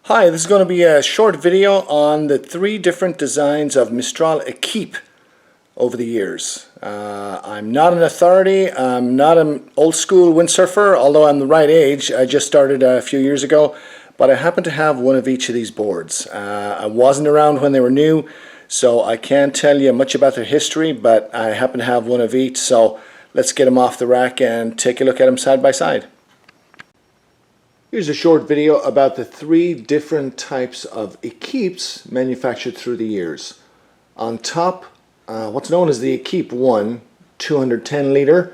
Hi, this is going to be a short video on the 3 different designs of Mistral Equipe over the years. I'm not an authority, I'm not an old school windsurfer, although I'm the right age. I just started a few years ago, but I happen to have one of each of these boards. I wasn't around when they were new, so I can't tell you much about their history, but I happen to have one of each, so let's get them off the rack and take a look at them side by side. Here's a short video about the 3 different types of Equipes manufactured through the years. On top, what's known as the Equipe 1, 210 litre,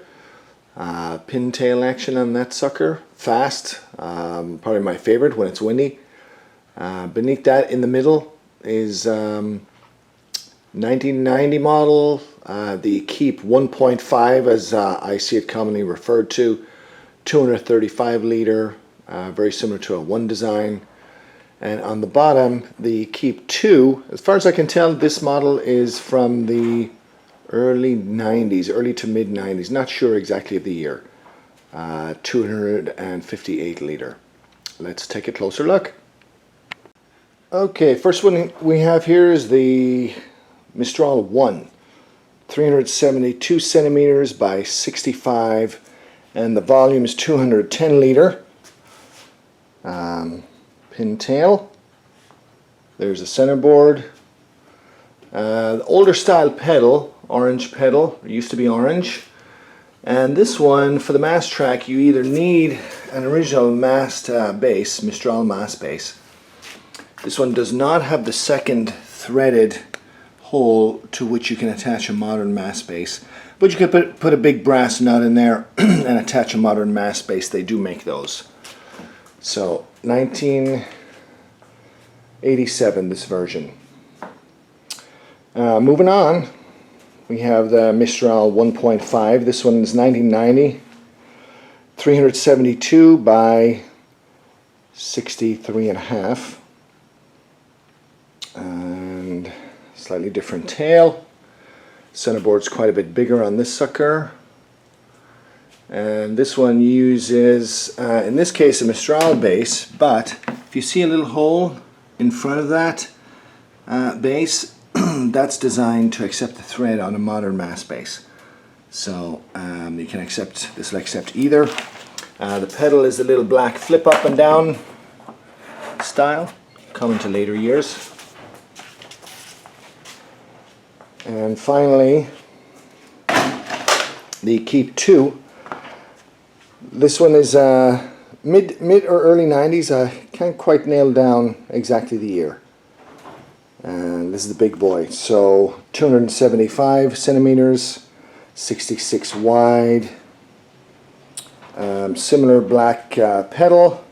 pintail action on that sucker, fast, probably my favorite when it's windy. Beneath that in the middle is 1990 model, the Equipe 1.5 as I see it commonly referred to, 235 litre. Very similar to a 1 design. And on the bottom, the Equipe 2, as far as I can tell, this model is from the early 90s, early to mid 90s, not sure exactly of the year. 258 litre. Let's take a closer look. Okay, first one we have here is the Mistral 1, 372 centimeters by 65, and the volume is 210 litre. Pintail. There's a centerboard. The older style pedal, orange pedal, it used to be orange. And this one, for the mast track, you either need an original mast base, Mistral mast base. This one does not have the second threaded hole to which you can attach a modern mast base, but you could put a big brass nut in there and attach a modern mast base. They do make those. So 1987, this version. Moving on, we have the Mistral 1.5. This one is 1990, 372 by 63.5, and slightly different tail. Centerboard's quite a bit bigger on this sucker. And this one uses, in this case, a Mistral base, but if you see a little hole in front of that base, that's designed to accept the thread on a modern mast base. So you can accept, this will accept either. The pedal is a little black flip up and down style, coming to later years. And finally, the Equipe 2. This one is mid or early 90s. I can't quite nail down exactly the year. And this is the big boy. So 275 centimeters, 66 wide. Similar black pedal,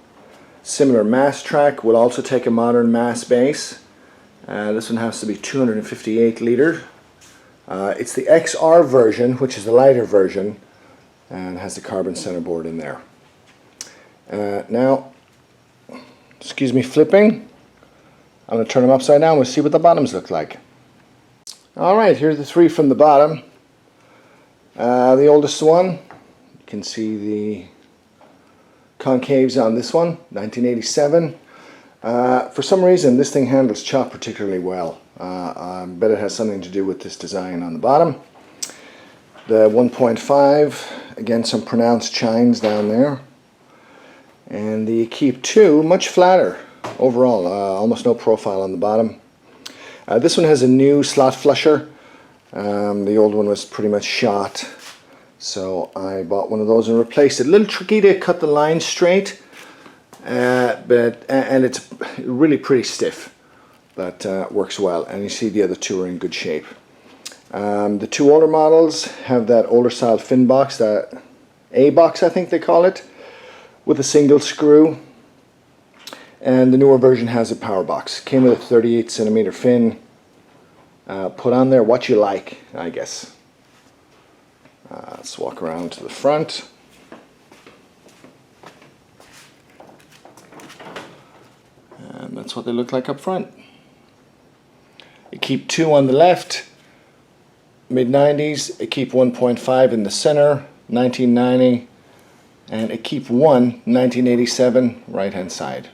similar mast track. Will also take a modern mast base. This one has to be 258 litre. It's the XR version, which is the lighter version, and has the carbon centerboard in there. Now, excuse me flipping, I'm going to turn them upside down. We'll see what the bottoms look like. Alright, here's the 3 from the bottom. The oldest one, you can see the concaves on this one, 1987. For some reason this thing handles chop particularly well. I bet it has something to do with this design on the bottom. The 1.5, again some pronounced chines down there. And the Equipe 2, much flatter overall, almost no profile on the bottom. This one has a new slot flusher. The old one was pretty much shot, so I bought one of those and replaced it. A little tricky to cut the line straight, and it's really pretty stiff, but works well. And you see the other 2 are in good shape. The 2 older models have that older style fin box, that A box I think they call it, with a single screw. And the newer version has a power box. Came with a 38 centimeter fin. Put on there what you like, I guess. Let's walk around to the front. And that's what they look like up front. Equipe 2 on the left, mid-90s, Equipe 1.5 in the center, 1990, and Equipe 1, 1987, right-hand side.